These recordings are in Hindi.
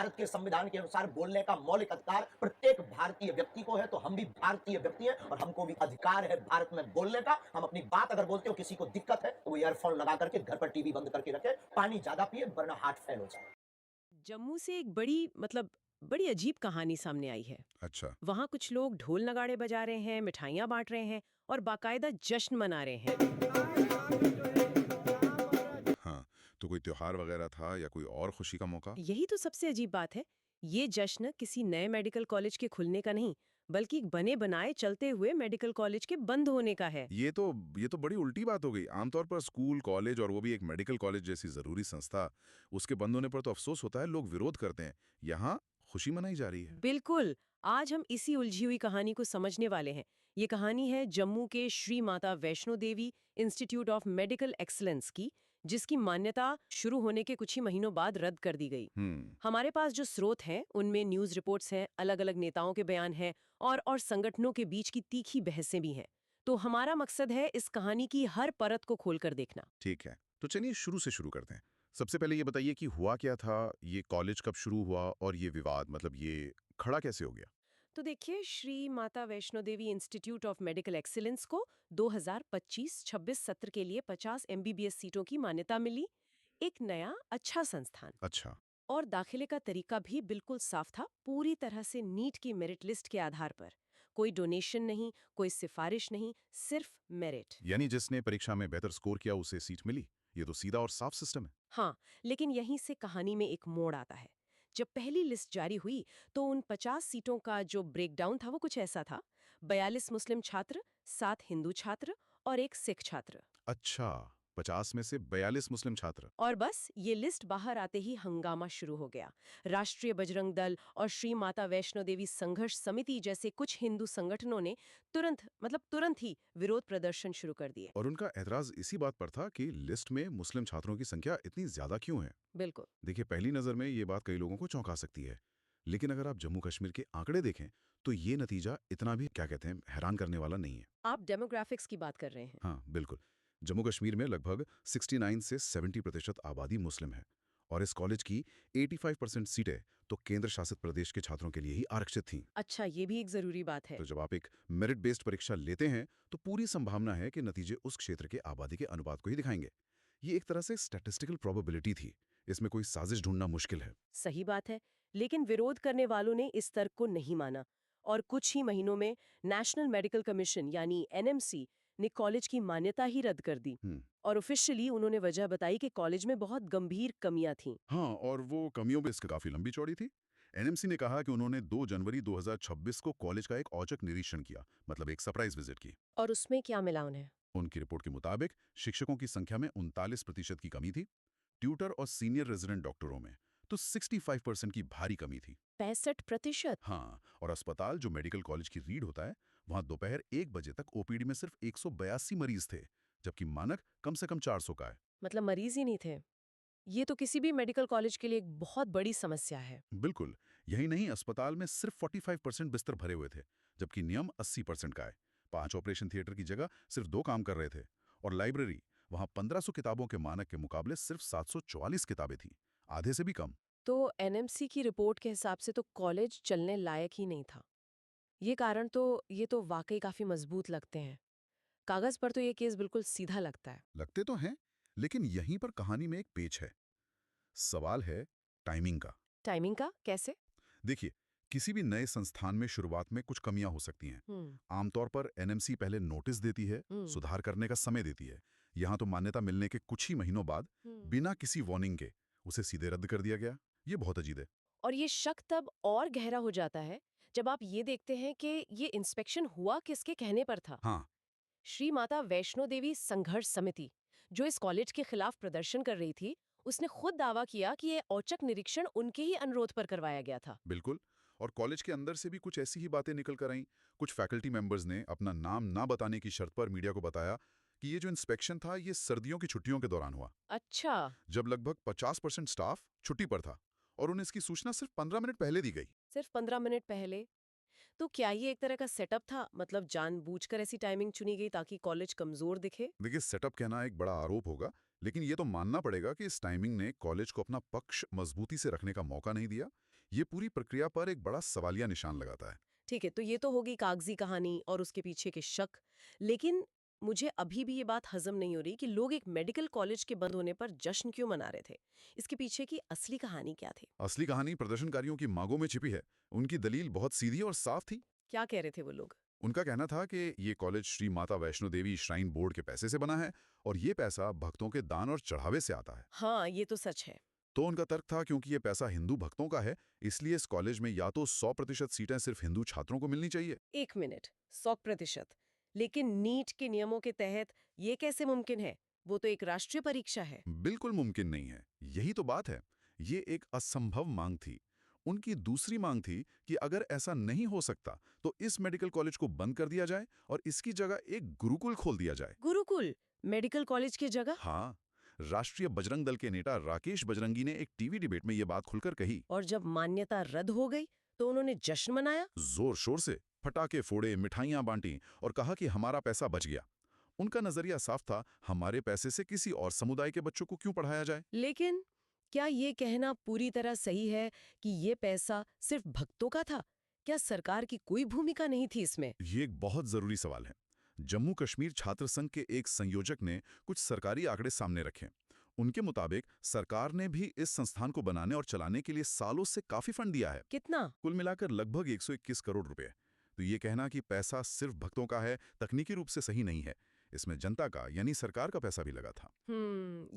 भारत के संविधान के अनुसार बोलने का मौलिक अधिकार प्रत्येक भारतीय व्यक्ति को है, तो हम भी भारतीय व्यक्ति हैं और हमको भी अधिकार है भारत में बोलने का। हम अपनी बात अगर बोलते हो, किसी को दिक्कत है तो वो ईयरफोन लगा करके घर पर टीवी बंद करके रखे, पानी ज्यादा पिए वरना हार्ट फेल हो जाए। जम्मू से एक बड़ी अजीब कहानी सामने आई है। अच्छा। वहाँ कुछ लोग ढोल नगाड़े बजा रहे हैं, मिठाइयाँ बांट रहे हैं और बाकायदा जश्न मना रहे हैं। हाँ, तो कोई त्योहार वगैरह था या कोई और खुशी का मौका? यही तो सबसे अजीब बात है। ये जश्न किसी नए मेडिकल कॉलेज के खुलने का नहीं, बल्कि एक बने बनाए चलते हुए मेडिकल कॉलेज के बंद होने का है। ये तो बड़ी उल्टी बात हो गई। आमतौर पर स्कूल, कॉलेज और वो भी एक मेडिकल कॉलेज जैसी जरूरी संस्था, उसके बंद होने पर तो अफसोस होता है, लोग विरोध करते हैं। यहाँ खुशी मनाई जा रही है। बिल्कुल। आज हम इसी उलझी हुई कहानी को समझने वाले हैं। ये कहानी है जम्मू के Shri Mata Vaishno Devi institute of medical excellence की, जिसकी मान्यता शुरू होने के कुछ ही महीनों बाद रद्द कर दी गई। हमारे पास जो स्रोत हैं उनमें न्यूज़ रिपोर्ट्स हैं, अलग-अलग नेताओं के बयान हैं और संगठनों के बीच की तीखी बहसें भी हैं। तो हमारा मकसद है इस कहानी की हर परत को खोलकर देखना। ठीक है, तो चलिए शुरू से शुरू करते हैं। सबसे पहले ये बताइए कि हुआ क्या था, ये कॉलेज कब शुरू हुआ और ये विवाद, मतलब ये खड़ा कैसे हो गया? तो देखिए, Shri Mata Vaishno Devi institute of medical excellence को 2025-26 सत्र के लिए 50 एमबीबीएस सीटों की मान्यता मिली। एक नया अच्छा संस्थान। अच्छा। और दाखिले का तरीका भी बिल्कुल साफ था, पूरी तरह से नीट की मेरिट लिस्ट के आधार पर। कोई डोनेशन नहीं, कोई सिफारिश नहीं, सिर्फ मेरिट। यानी जिसने परीक्षा में बेहतर स्कोर किया उसे सीट मिली। ये तो सीधा और साफ सिस्टम है। हाँ, लेकिन यहीं से कहानी में एक मोड़ आता है। जब पहली लिस्ट जारी हुई तो उन 50 सीटों का जो ब्रेकडाउन था वो कुछ ऐसा था: 42 मुस्लिम छात्र, 7 हिंदू छात्र और 1 सिख छात्र। अच्छा, 50 में से 42 मुस्लिम छात्र। और बस ये लिस्ट बाहर आते ही हंगामा शुरू हो गया। राष्ट्रीय बजरंग दल और श्री माता वैष्णो देवी संघर्ष समिति जैसे कुछ हिंदू संगठनों ने तुरंत ही विरोध प्रदर्शन शुरू कर दिए। और उनका एतराज इसी बात पर था कि लिस्ट में मुस्लिम छात्रों की संख्या इतनी ज्यादा क्यों है। बिल्कुल। देखिए, पहली नजर में ये बात कई लोगों को चौंका सकती है, लेकिन अगर आप जम्मू कश्मीर के आंकड़े देखें तो ये नतीजा इतना भी क्या कहते हैं हैरान करने वाला नहीं है। आप डेमोग्राफिक्स की बात कर रहे हैं? हाँ बिल्कुल। जम्मू कश्मीर में लगभग 69 से 70% आबादी मुस्लिम है और इस कॉलेज की 85% सीटें तो केंद्र शासित प्रदेश के छात्रों के लिए ही आरक्षित थीं। अच्छा, ये भी एक जरूरी बात है। तो जब आप एक मेरिट बेस्ड परीक्षा लेते हैं तो पूरी संभावना है कि नतीजे उस क्षेत्र के आबादी के अनुपात को ही दिखाएंगे। ये एक तरह से स्टैटिस्टिकल प्रोबेबिलिटी थी, इसमें कोई साजिश ढूंढना मुश्किल है। सही बात है, लेकिन विरोध करने वालों ने इस तर्क को नहीं माना और कुछ ही महीनों में नेशनल मेडिकल कमीशन यानी एनएमसी ने कॉलेज की मान्यता ही रद्द कर दी। और ऑफिशियली उन्होंने वजह बताई कि कॉलेज में बहुत गंभीर कमियां थीं। हाँ, और वो कमियों भी इसके काफी लंबी चौड़ी थी। एनएमसी ने कहा कि उन्होंने 2 जनवरी 2026 को कॉलेज का एक औचक निरीक्षण किया, मतलब एक सरप्राइज विजिट की। और उसमें क्या मिला उन्हें? उनकी रिपोर्ट के मुताबिक शिक्षकों की संख्या में 39% की कमी थी, ट्यूटर और सीनियर रेजिडेंट डॉक्टरों में तो 65% की भारी कमी थी। 65%? हाँ, और अस्पताल जो मेडिकल कॉलेज की रीड होता है, वहां दोपहर 1 बजे तक ओपीडी में सिर्फ 182 मरीज थे, जबकि मानक कम से कम 400 का है। मतलब मरीज ही नहीं थे। ये तो किसी भी मेडिकल कॉलेज के लिए एक बहुत बड़ी समस्या है। बिल्कुल। यही नहीं, अस्पताल में सिर्फ 45% बिस्तर भरे हुए थे, जबकि नियम 80% का है। 5 ऑपरेशन थिएटर की जगह सिर्फ 2 काम कर रहे थे। और लाइब्रेरी, वहां 1500 किताबों के मानक के मुकाबले सिर्फ 744 किताबें थीं, आधे से भी कम। तो एनएमसी की रिपोर्ट के हिसाब से तो कॉलेज चलने लायक ही नहीं था। ये तो वाकई काफी मजबूत लगते हैं। कागज पर तो ये केस बिल्कुल सीधा लगता है। लगते तो हैं, लेकिन यहीं पर कहानी में एक पेच है। सवाल है टाइमिंग का। टाइमिंग का? कैसे? देखिए, किसी भी नए संस्थान में शुरुआत में कुछ कमियां हो सकती हैं। हम्म। आमतौर पर एनएमसी पहले नोटिस देती है, हम्म। सुधार करने का समय देती है। यहाँ तो मान्यता मिलने के कुछ ही महीनों बाद बिना किसी वार्निंग के उसे सीधे रद्द कर दिया गया। ये बहुत अजीब है। और ये शक तब और गहरा हो जाता है जब आप ये देखते हैं कि ये इंस्पेक्शन हुआ किसके कहने पर था। हाँ। श्री माता वैष्णो देवी संघर्ष समिति, जो इस कॉलेज के खिलाफ प्रदर्शन कर रही थी, उसने खुद दावा किया कि ये औचक निरीक्षण उनके ही अनुरोध पर करवाया गया था। बिल्कुल। और कॉलेज के अंदर से भी कुछ ऐसी ही बातें निकल कर आईं। कुछ फैकल्टी मेंबर्स ने अपना नाम ना बताने की शर्त पर मीडिया को बताया कि ये जो इंस्पेक्शन था ये सर्दियों की छुट्टियों के दौरान हुआ, अच्छा। जब लगभग 50% स्टाफ छुट्टी पर था और उन्हें इसकी सूचना सिर्फ 15 मिनट पहले दी गई। सिर्फ 15 मिनट पहले? तो क्या ये एक तरह का सेटअप था? मतलब जानबूझकर ऐसी टाइमिंग चुनी गई ताकि कॉलेज कमजोर दिखे? देखिए, सेटअप कहना एक बड़ा आरोप होगा, लेकिन ये तो मानना पड़ेगा कि इस टाइमिंग ने कॉलेज को अपना पक्ष मजबूती से रखने का मौका नहीं दिया। ये पूरी प्रक्रिया पर एक बड़ा सवालिया निशान लगाता है। ठीक है, तो ये तो होगी कागजी कहानी और उसके पीछे के शक। लेकिन मुझे अभी भी ये बात हजम नहीं हो रही कि लोग एक मेडिकल कॉलेज के बंद होने पर जश्न क्यों मना रहे थे। इसके पीछे की असली कहानी क्या थी? असली कहानी प्रदर्शनकारियों की मांगों में छिपी है। उनकी दलील बहुत सीधी और साफ थी। क्या कह रहे थे वो लोग? उनका कहना था कि ये college Shri Mata Vaishno Devi shrine board के पैसे से बना है और ये पैसा भक्तों के दान और चढ़ावे से आता है। हाँ, ये तो सच है। तो उनका तर्क था क्योंकि ये पैसा हिंदू भक्तों का है, इसलिए इस कॉलेज में या तो 100% सीटें सिर्फ हिंदू छात्रों को मिलनी चाहिए। 1 मिनट, 100%। लेकिन नीट के नियमों के तहत ये कैसे मुमकिन है? वो तो एक राष्ट्रीय परीक्षा है। बिल्कुल मुमकिन नहीं है। यही तो बात है। ये एक असंभव मांग थी। उनकी दूसरी मांग थी कि अगर ऐसा नहीं हो सकता तो इस मेडिकल कॉलेज को बंद कर दिया जाए और इसकी जगह एक गुरुकुल खोल दिया जाए। गुरुकुल मेडिकल कॉलेज की जगह? हाँ, राष्ट्रीय बजरंग दल के नेता राकेश बजरंगी ने एक टीवी डिबेट में ये बात खुलकर कही। और जब मान्यता रद्द हो गई तो उन्होंने जश्न मनाया। जोर शोर से पटाखे फोड़े, मिठाइयां बांटी और कहा कि हमारा पैसा बच गया। उनका नजरिया साफ था, हमारे पैसे से किसी और समुदाय के बच्चों को क्यों पढ़ाया जाए। लेकिन क्या ये कहना पूरी तरह सही है कि ये पैसा सिर्फ भक्तों का था? क्या सरकार की कोई भूमिका नहीं थी इसमें? ये एक बहुत जरूरी सवाल है। जम्मू कश्मीर छात्र संघ के एक संयोजक ने कुछ सरकारी आंकड़े सामने रखे। उनके मुताबिक सरकार ने भी इस संस्थान को बनाने और चलाने के लिए सालों से काफी फंड दिया है। कितना? कुल मिलाकर लगभग 121 करोड़ रुपए। तो ये कहना कि पैसा सिर्फ भक्तों का है तकनीकी रूप से सही नहीं है। इसमें जनता का यानी सरकार का पैसा भी लगा था।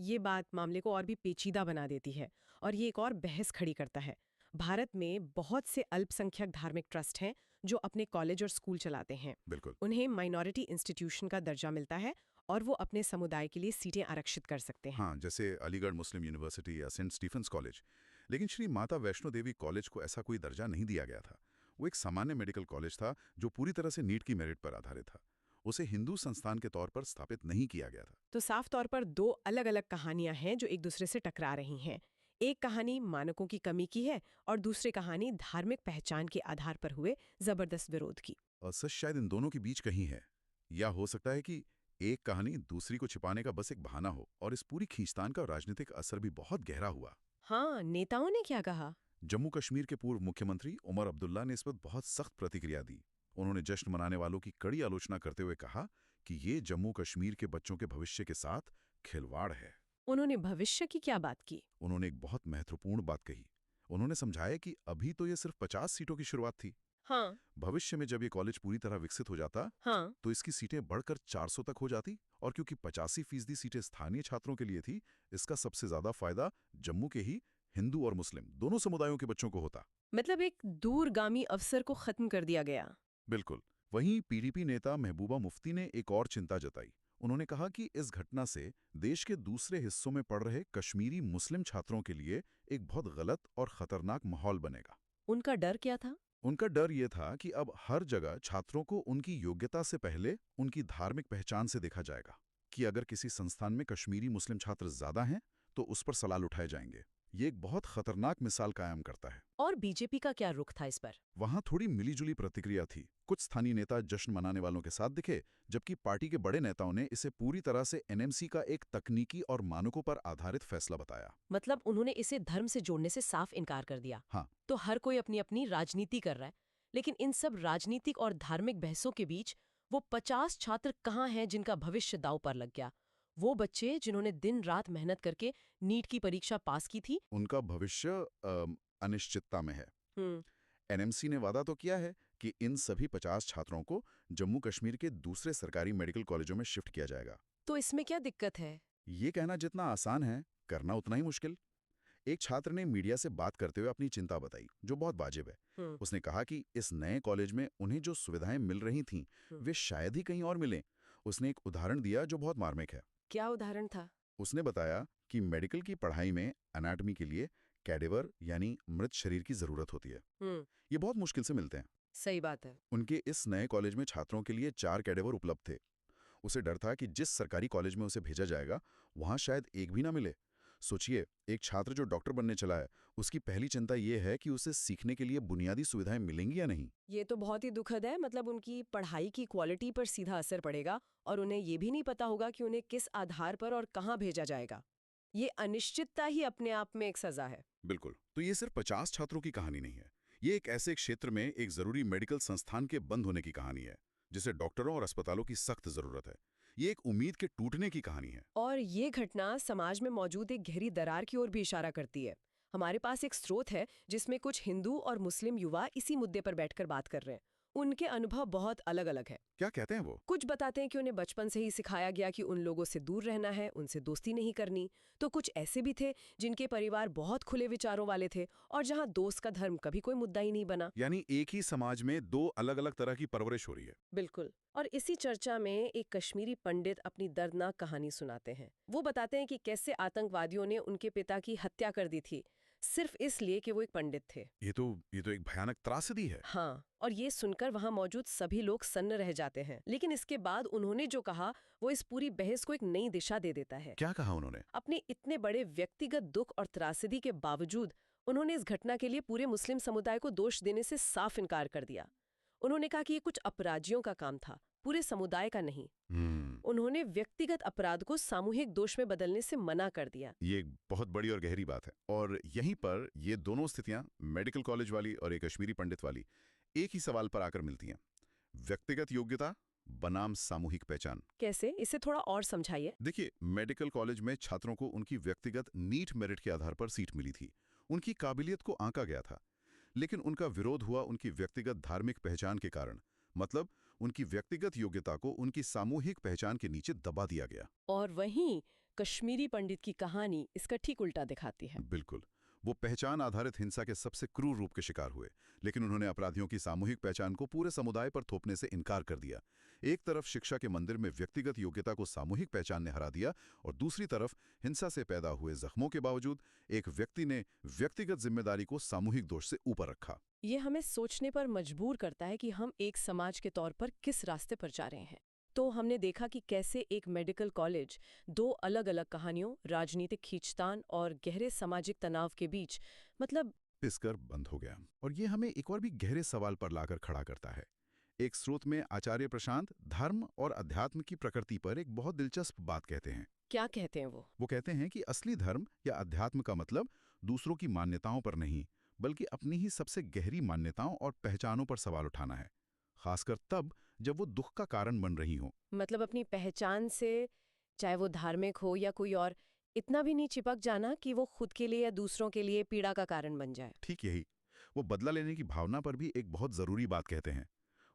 ये बात मामले को और भी पेचीदा बना देती है और ये एक और बहस खड़ी करता है। भारत में बहुत से अल्पसंख्यक धार्मिक ट्रस्ट हैं जो अपने कॉलेज और स्कूल चलाते हैं। बिल्कुल। उन्हें माइनॉरिटी इंस्टीट्यूशन का दर्जा मिलता है और वो अपने समुदाय के लिए सीटें आरक्षित कर सकते हैं। हाँ, जैसे अलीगढ़ मुस्लिम यूनिवर्सिटी या सेंट स्टीफेंस कॉलेज। लेकिन श्री माता वैष्णो देवी कॉलेज को ऐसा कोई दर्जा नहीं दिया गया था। वो एक सामान्य मेडिकल कॉलेज था जो पूरी तरह से नीट की मेरिट पर आधारित था। उसे हिंदू संस्थान के तौर पर स्थापित नहीं किया गया था। तो साफ तौर पर दो अलग-अलग कहानियां हैं जो एक दूसरे से टकरा रही हैं। एक कहानी मानकों की कमी की है और दूसरी कहानी धार्मिक पहचान के आधार पर हुए जबरदस्त विरोध की। और सच शायद इन दोनों के बीच कहीं है। या हो सकता है कि एक कहानी दूसरी को छिपाने का बस एक बहाना हो और इस पूरी खींचतान का राजनीतिक असर भी बहुत गहरा हुआ। हाँ, नेताओं ने क्या कहा? जम्मू कश्मीर के पूर्व मुख्यमंत्री उमर अब्दुल्ला ने इस पर बहुत सख्त प्रतिक्रिया दी। उन्होंने जश्न मनाने वालों की कड़ी आलोचना करते हुए कहा कि ये जम्मू कश्मीर के बच्चों के भविष्य के साथ खिलवाड़ है। उन्होंने भविष्य की क्या बात की? उन्होंने एक बहुत महत्वपूर्ण बात कही। उन्होंने समझाया कि अभी तो ये सिर्फ 50 सीटों की शुरुआत थी। हाँ। भविष्य में जब ये कॉलेज पूरी तरह विकसित हो जाता हाँ। तो इसकी सीटें बढ़कर 400 तक हो जाती और क्योंकि 85% सीटें स्थानीय छात्रों के लिए थी, इसका सबसे ज्यादा फायदा जम्मू के ही हिंदू और मुस्लिम दोनों समुदायों के बच्चों को होता। मतलब एक दूरगामी अवसर को खत्म कर दिया गया। बिल्कुल। वहीं पीडीपी नेता महबूबा मुफ्ती ने एक और चिंता जताई। उन्होंने कहा कि इस घटना से देश के दूसरे हिस्सों में पढ़ रहे कश्मीरी मुस्लिम छात्रों के लिए एक बहुत गलत और खतरनाक माहौल बनेगा। उनका डर क्या था? उनका डर ये था कि अब हर जगह छात्रों को उनकी योग्यता से पहले उनकी धार्मिक पहचान से देखा जाएगा कि अगर किसी संस्थान में कश्मीरी मुस्लिम छात्र ज्यादा हैं तो उस पर सवाल उठाए जाएंगे। ये एक बहुत खतरनाक मिसाल कायम करता है। और बीजेपी का क्या रुख था इस पर? वहां थोड़ी मिलीजुली प्रतिक्रिया थी। कुछ स्थानीय नेता जश्न मनाने वालों के साथ दिखे, जबकि पार्टी के बड़े नेताओं ने इसे पूरी तरह से एनएमसी का एक तकनीकी और मानकों पर आधारित फैसला बताया। मतलब उन्होंने इसे धर्म से जोड़ने से साफ इनकार कर दिया। हाँ। तो हर कोई अपनी अपनी राजनीति कर रहा है, लेकिन इन सब राजनीतिक और धार्मिक बहसों के बीच वो 50 छात्र कहाँ हैं जिनका भविष्य दांव पर लग गया? वो बच्चे जिन्होंने दिन रात मेहनत करके नीट की परीक्षा पास की थी? उनका भविष्य अनिश्चितता में है। एनएमसी ने वादा तो किया है कि इन सभी 50 छात्रों को जम्मू कश्मीर के दूसरे सरकारी मेडिकल कॉलेजों में शिफ्ट किया जाएगा। तो इसमें क्या दिक्कत है? ये कहना जितना आसान है, करना उतना ही मुश्किल। एक छात्र ने मीडिया से बात करते हुए अपनी चिंता बताई, जो बहुत वाजिब है। उसने कहा कि इस नए कॉलेज में उन्हें जो सुविधाएं मिल रही थीं, वे शायद ही कहीं और मिलें। उसने एक उदाहरण दिया जो बहुत मार्मिक है। क्या उदाहरण था? उसने बताया कि मेडिकल की पढ़ाई में एनाटॉमी के लिए कैडेवर यानी मृत शरीर की जरूरत होती है। ये बहुत मुश्किल से मिलते हैं। सही बात है। उनके इस नए कॉलेज में छात्रों के लिए 4 कैडेवर उपलब्ध थे। उसे डर था कि जिस सरकारी कॉलेज में उसे भेजा जाएगा वहां शायद एक भी ना मिले। सोचिए, एक छात्र जो डॉक्टर बनने चला है, उसकी पहली चिंता ये है कि उसे सीखने के लिए बुनियादी सुविधाएं मिलेंगी या नहीं। ये तो बहुत ही दुखद है। मतलब उनकी पढ़ाई की क्वालिटी पर सीधा असर पड़ेगा और उन्हें ये भी नहीं पता होगा कि उन्हें किस आधार पर और कहाँ भेजा जाएगा। ये अनिश्चितता ही अपने आप में एक सजा है। बिल्कुल। तो ये सिर्फ 50 छात्रों की कहानी नहीं है। ये एक ऐसे क्षेत्र में एक जरूरी मेडिकल संस्थान के बंद होने की कहानी है, जिसे डॉक्टरों और अस्पतालों की सख्त जरूरत है। ये एक उम्मीद के टूटने की कहानी है। और ये घटना समाज में मौजूद एक गहरी दरार की ओर भी इशारा करती है। हमारे पास एक स्रोत है जिसमें कुछ हिंदू और मुस्लिम युवा इसी मुद्दे पर बैठकर बात कर रहे हैं। उनके अनुभव बहुत अलग-अलग है। क्या कहते हैं वो? कुछ बताते हैं कि उन्हें बचपन से ही सिखाया गया कि उन लोगों से दूर रहना है, उनसे दोस्ती नहीं करनी। तो कुछ ऐसे भी थे जिनके परिवार बहुत खुले विचारों वाले थे और जहां दोस्त का धर्म कभी कोई मुद्दा ही नहीं बना। यानी एक ही समाज में दो अलग-अलग तरह की परवरिश हो रही है। बिल्कुल। और इसी चर्चा में एक कश्मीरी पंडित अपनी दर्दनाक कहानी सुनाते हैं। वो बताते हैं कि कैसे आतंकवादियों ने उनके पिता की हत्या कर दी थी, सिर्फ इसलिए कि वो एक पंडित थे। ये तो एक भयानक त्रासदी है। हाँ, और ये सुनकर वहां मौजूद सभी लोग सन्न रह जाते हैं। लेकिन इसके बाद उन्होंने जो कहा वो इस पूरी बहस को एक नई दिशा दे देता है। क्या कहा उन्होंने? अपने इतने बड़े व्यक्तिगत दुख और त्रासदी के बावजूद उन्होंने इस घटना के लिए पूरे मुस्लिम समुदाय को दोष देने से साफ इनकार कर दिया। उन्होंने कहा कि ये कुछ अपराधियों का काम था, पूरे समुदाय का नहीं। उन्होंने व्यक्तिगत अपराध को सामूहिक दोष में बदलने से मना कर दिया। ये एक बहुत बड़ी और गहरी बात है। और यहीं पर ये दोनों स्थितियां, मेडिकल कॉलेज वाली और एक कश्मीरी पंडित वाली, एक ही सवाल पर आकर मिलती हैं। व्यक्तिगत योग्यता बनाम सामूहिक पहचान। कैसे? इसे थोड़ा और समझाइए। देखिए, मेडिकल कॉलेज में छात्रों को उनकी व्यक्तिगत नीट मेरिट के आधार पर सीट मिली थी। उनकी काबिलियत को आंका गया था। लेकिन उनका विरोध हुआ उनकी व्यक्तिगत धार्मिक पहचान के कारण। मतलब उनकी व्यक्तिगत योग्यता को उनकी सामूहिक पहचान के नीचे दबा दिया गया। और वहीं कश्मीरी पंडित की कहानी इसका ठीक उल्टा दिखाती है। बिल्कुल। वो पहचान आधारित हिंसा के सबसे क्रूर रूप के शिकार हुए, लेकिन उन्होंने अपराधियों की सामूहिक पहचान को पूरे समुदाय पर थोपने से इनकार कर दिया। एक तरफ शिक्षा के मंदिर में व्यक्तिगत योग्यता को सामूहिक पहचान ने हरा दिया, और दूसरी तरफ हिंसा से पैदा हुए जख्मों के बावजूद एक व्यक्ति ने व्यक्तिगत जिम्मेदारी को सामूहिक दोष से ऊपर रखा। ये हमें सोचने पर मजबूर करता है कि हम एक समाज के तौर पर किस रास्ते पर जा रहे हैं। तो हमने देखा कि कैसे एक मेडिकल कॉलेज दो अलग-अलग कहानियों, राजनीतिक खींचतान और गहरे सामाजिक तनाव के बीच पिसकर बंद हो गया। और ये हमें एक और भी गहरे सवाल पर लाकर खड़ा करता है। एक स्रोत में आचार्य प्रशांत धर्म और अध्यात्म की प्रकृति पर एक बहुत दिलचस्प बात कहते हैं। क्या कहते हैं वो? वो कहते हैं कि असली धर्म या अध्यात्म का मतलब दूसरों की मान्यताओं पर नहीं, बल्कि अपनी ही सबसे गहरी मान्यताओं और पहचानों पर सवाल उठाना है, खासकर तब जब वो दुख का कारण बन रही हो। मतलब अपनी पहचान से, चाहे वो धार्मिक हो या कोई और, इतना भी नहीं चिपक जाना कि वो खुद के लिए या दूसरों के लिए पीड़ा का कारण बन जाए। ठीक यही। वो बदला लेने की भावना पर भी एक बहुत जरूरी बात कहते हैं।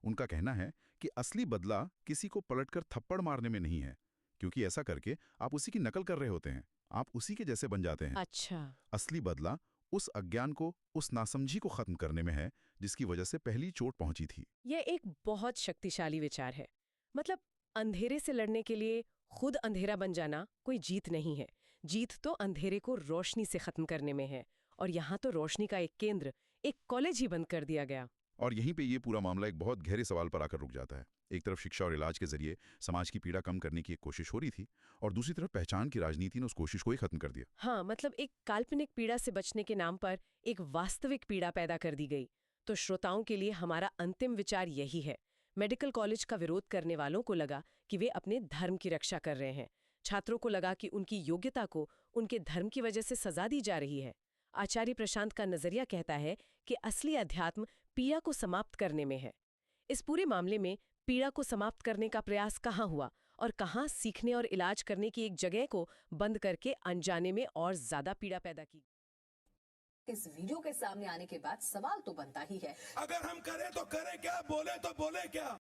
उनका कहना है कि असली बदला किसी को पलटकर थप्पड़ मारने में नहीं है, क्योंकि ऐसा करके आप उसी की नकल कर रहे होते हैं, आप उसी के जैसे बन जाते हैं। अच्छा। असली बदला उस अज्ञान को, उस नासमझी को खत्म करने में है जिसकी वजह से पहली चोट पहुंची थी। यह एक बहुत शक्तिशाली विचार है। मतलब अंधेरे से लड़ने के लिए खुद अंधेरा बन जाना कोई जीत नहीं है। जीत तो अंधेरे को रोशनी से खत्म करने में है। और यहाँ तो रोशनी का एक केंद्र, एक कॉलेज ही बंद कर दिया गया। और यहीं पे ये पूरा मामला एक बहुत गहरे सवाल पर आकर रुक जाता है। एक तरफ शिक्षा और इलाज के जरिए समाज की पीड़ा कम करने की एक कोशिश हो रही थी, और दूसरी तरफ पहचान की राजनीति ने उस कोशिश को ही खत्म कर दिया। हाँ, मतलब एक काल्पनिक पीड़ा से बचने के नाम पर एक वास्तविक पीड़ा पैदा कर दी गई। तो श्रोताओं के लिए हमारा अंतिम विचार यही है। मेडिकल कॉलेज का विरोध करने वालों को लगा कि वे अपने धर्म की रक्षा कर रहे हैं। छात्रों को लगा कि उनकी योग्यता को उनके धर्म की वजह से सजा दी जा रही है। आचार्य प्रशांत का नजरिया कहता है कि असली अध्यात्म पीड़ा को समाप्त करने में है। इस पूरे मामले में पीड़ा को समाप्त करने का प्रयास कहाँ हुआ और कहाँ सीखने और इलाज करने की एक जगह को बंद करके अनजाने में और ज्यादा पीड़ा पैदा की। इस वीडियो के सामने आने के बाद सवाल तो बनता ही है, अगर हम करें तो करें क्या, बोले तो बोले क्या।